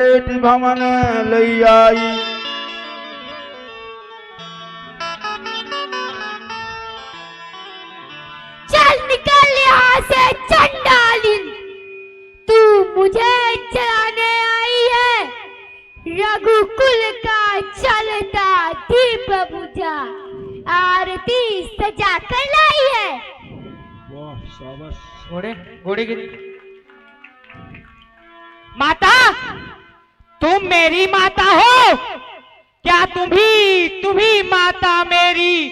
भवन लई आई। चल निकल यहाँ से चंडालिन, तू मुझे चलाने आई है। रघुकुल का चलता दीप बुझा, आरती सजा कर लाई है। वाह शाबाश। घोड़े घोड़े की माता, तुम मेरी माता हो क्या? तुम्ही माता मेरी?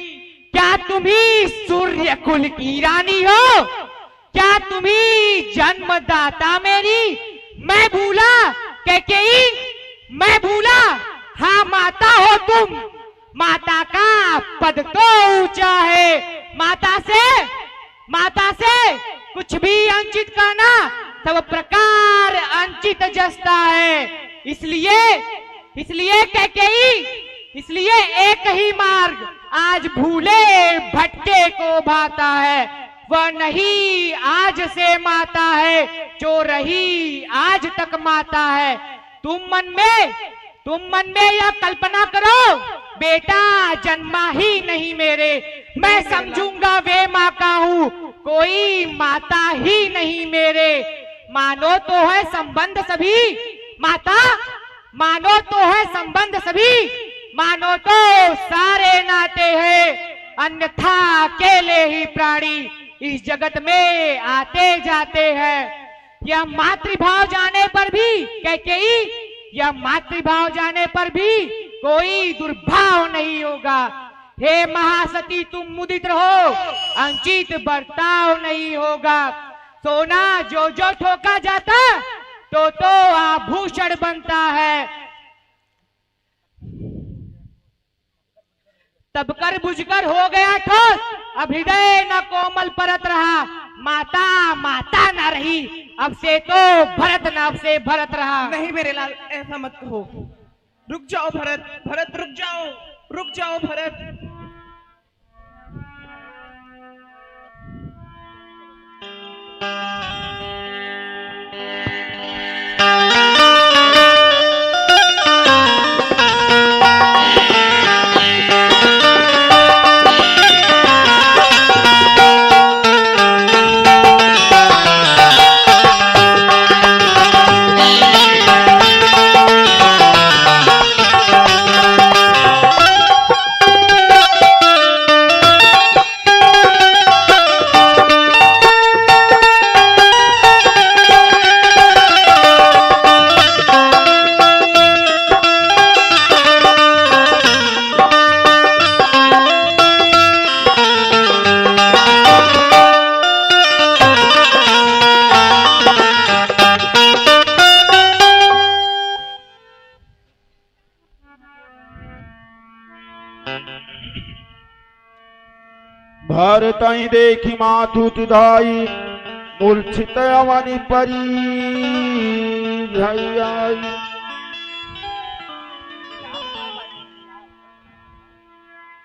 क्या तुम्ही सूर्य कुल की रानी हो? क्या तुम्ही जन्मदाता मेरी? मैं भूला कैकेयी, मैं भूला। हाँ माता हो तुम, माता का पद तो ऊंचा है। माता से कुछ भी अंचित करना सब प्रकार अंचित जसता है। इसलिए कैकेयी, इसलिए एक ही मार्ग आज भूले भटके को भाता है। वह नहीं आज से माता है, जो रही आज तक माता है। तुम मन में यह कल्पना करो, बेटा जन्मा ही नहीं मेरे, मैं समझूंगा वे माँ का हूँ, कोई माता ही नहीं मेरे। मानो तो है संबंध सभी माता, मानो तो है संबंध सभी, मानो तो सारे नाते हैं। अन्यथा अकेले ही प्राणी इस जगत में आते जाते हैं। यह मातृभाव जाने पर भी कैकेयी, यह मातृभाव जाने पर भी कोई दुर्भाव नहीं होगा। हे महासती तुम मुदित रहो, अंचित बर्ताव नहीं होगा। सोना जो जो ठोका जाता तो आभूषण बनता है। तब कर बुझकर हो गया ठोस, अब हृदय न कोमल परत रहा। माता न रही, अब से तो भरत न अब से भरत रहा। नहीं मेरे लाल, ऐसा मत कहो। रुक जाओ भरत, रुक जाओ भरत। भारत देखी माथु तुधाई, मूर्छित अवनि परी आई।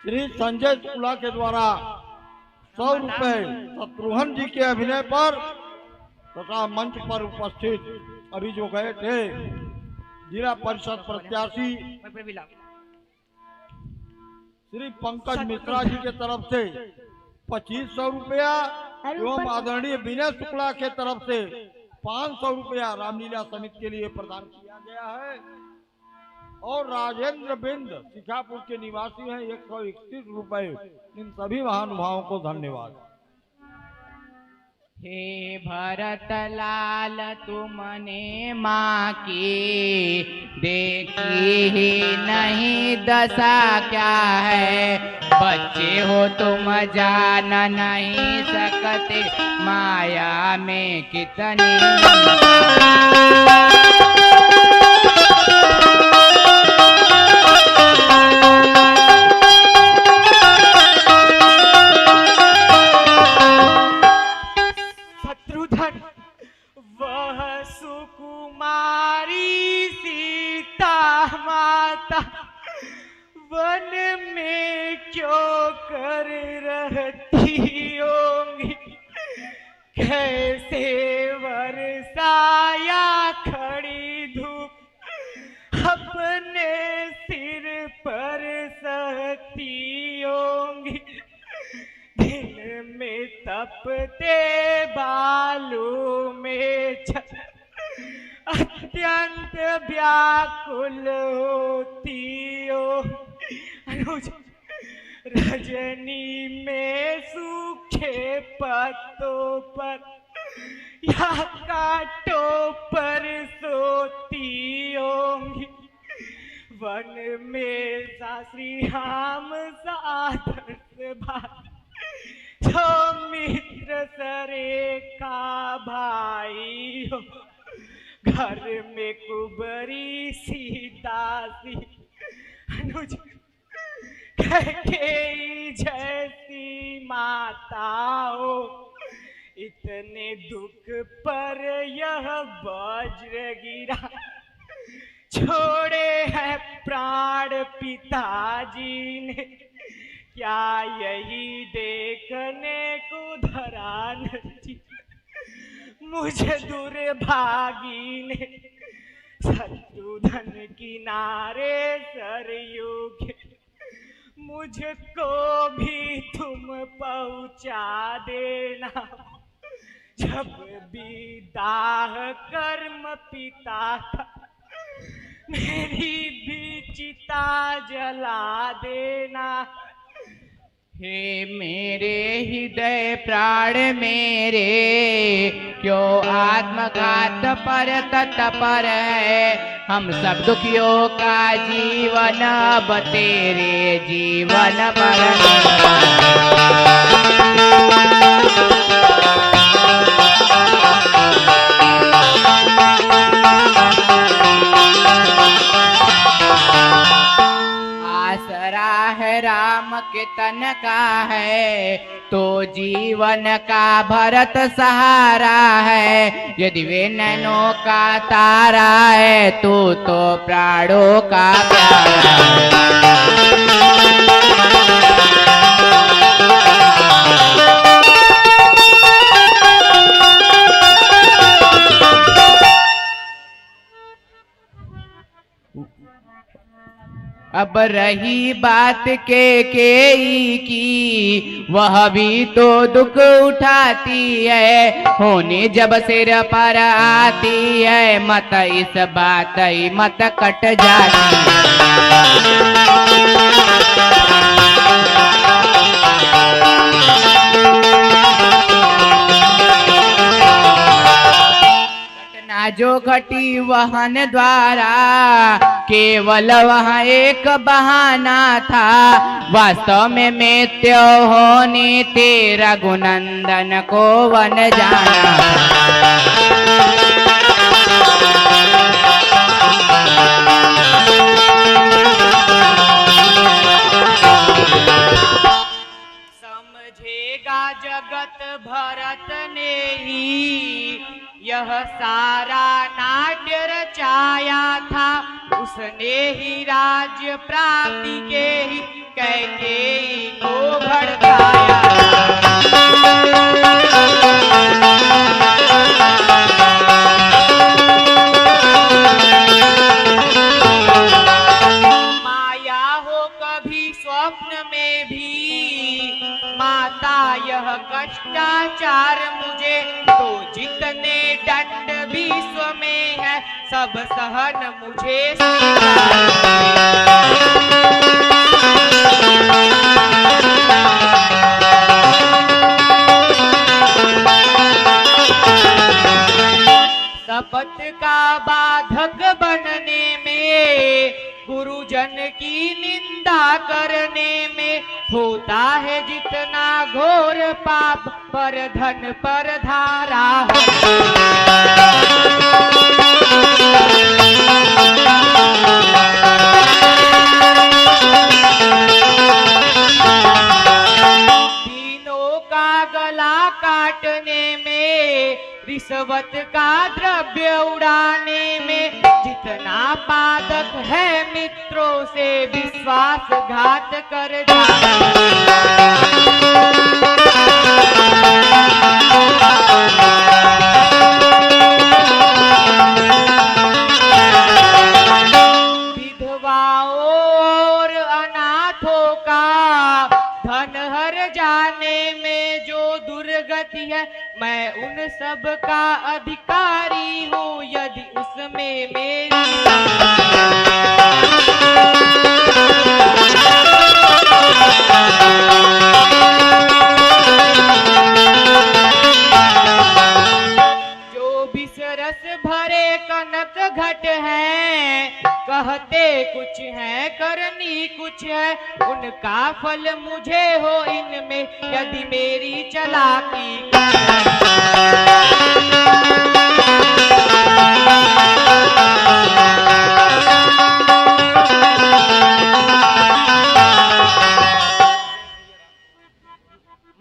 श्री संजय शुक्ला के द्वारा 100 रुपए शत्रुघ्न जी के अभिनय पर तथा मंच पर उपस्थित अभी जो गए थे जिला परिषद प्रत्याशी श्री पंकज मिश्रा जी के तरफ से 2500 रुपया एवं आदरणीय विनय शुक्ला के तरफ से 500 रुपया रामलीला समिति के लिए प्रदान किया गया है। और राजेंद्र बिंद शिखापुर के निवासी हैं 131 रुपए। इन सभी महानुभावों को धन्यवाद। हे भरत लाल तुमने माँ की देखी ही नहीं दशा क्या है। बच्चे हो तुम जान नहीं सकते माया में कितनी वह सुकुमारी सीता माता वन में क्यों कर रहती होंगी। कैसे वर्षाया खड़ी धूप अपने सिर पर सहती होंगी, दिन में तपते बालों में अत्यंत व्याकुल होती हो। अनुज, रजनी में सूखे पत्तों पर या कांटों पर सोती होंगी, वन में श्री राम सादर भाई, जो मित्र सरे का भाई हो, घर में कुबरी सीता सी अनुज कैकेयी जैसी माता हो, इतने दुख पर यह वज्र गिरा, छोड़े है प्राण पिताजी ने, क्या यही देखने को धरा नहीं मुझे दुर्भागी ने। शत्रुधन किनारे सरयू के मुझको भी तुम पहुंचा देना, जब विदाह कर्म पिता का मेरी भी चिता जला देना। हे मेरे हृदय प्राण मेरे, क्यों आत्मघात पर तत्पर है, हम सब दुखियों का जीवन अब तेरे जीवन पर। राम के तन का है तो जीवन का भरत सहारा है, यदि वे नैनों का तारा है तो प्राणों का प्यारा है। अब रही बात केकेयी की, वह भी तो दुख उठाती है, होने जब सिर पर आती है, मत इस बात ही मत कट जाती घटना जो घटी वहन द्वारा, केवल वहाँ एक बहाना था, वास्तव में मृत्यु होने तेरा रघुनंदन को वन जाना। समझेगा जगत भरत ने ही यह सारा नाट्य रचाया था, उसने ही राज्य प्राप्ति के ही कैकेयी को भड़काया। माया हो कभी स्वप्न में भी, माता यह कष्टाचार मुझे, तो जितने दंड विश्व में है सब सहन मुझे शपथ का बाधक बनने में, गुरुजन की निंदा करने में, होता है जितना घोर पाप पर धन पर धारा। तीनों का गला काटने में, रिश्वत का द्रव्य उड़ाने में, जितना पादक है मित्रों से विश्वासघात कर सबका अधिकारी हूँ, यदि उसमें मेरी जो भी सरस भरे कनक घट है, कहते कुछ है करनी कुछ है, उनका फल मुझे हो इनमें यदि मेरी चालाकी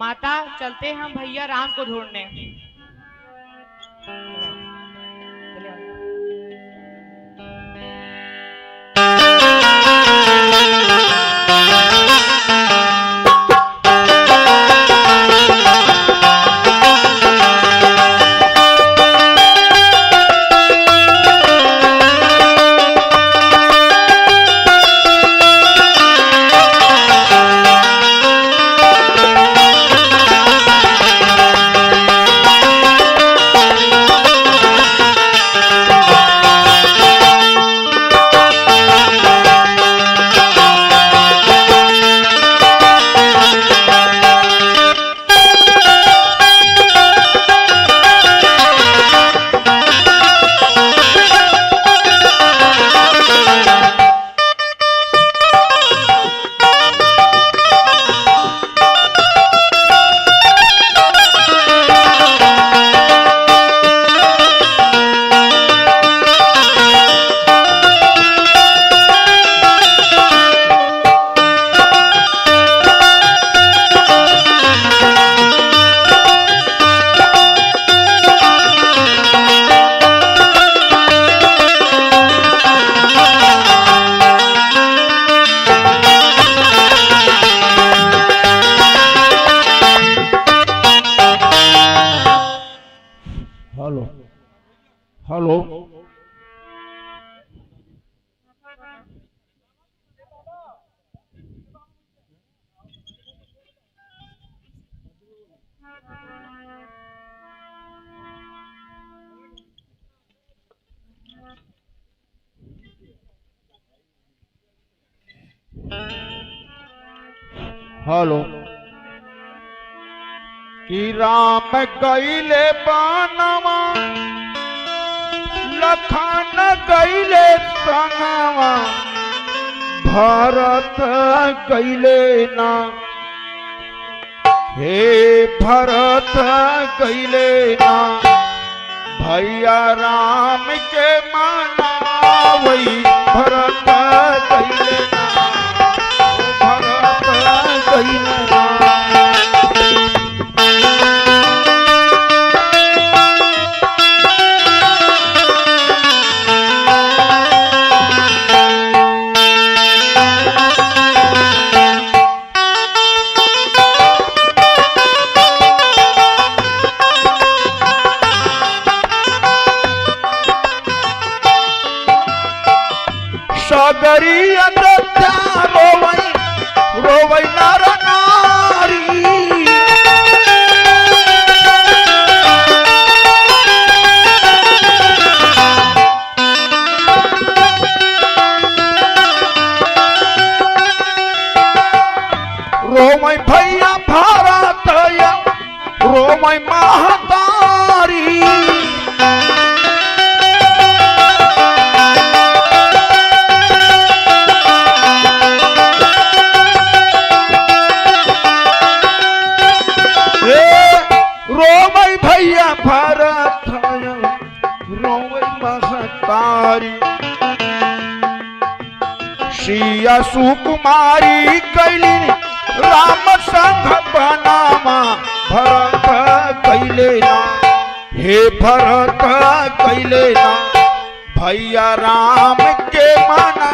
माता। चलते हम भैया राम को ढूंढने। हेलो हेलो हेलो कि राम गईले बानवा लखन गईले संगवा भरत गईले ना हे भरत गईले ना भैया राम के मनावई भरत गईले ना भरत गईले ना सगरी अदत्या रोवई रोवई नर नारी रोवई भैया भारत रोवई महतारी रोवई भैया भारत रोवई महतारी सिया सुकुमारी कैली राम संघ बनामा भरत कैले ना हे भरत कैले ना भैया राम के मना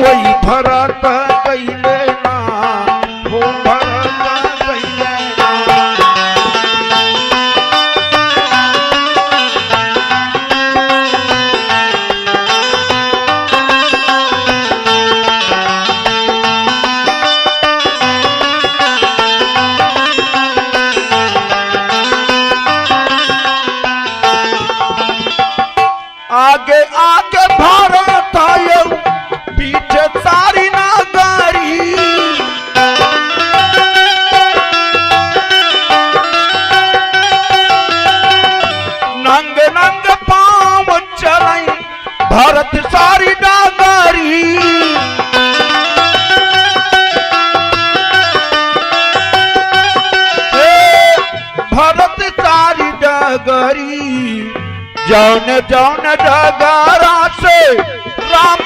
वही भरत कैले ना हो भरत कैले ना नगरी। जौन जौन डगरा से राम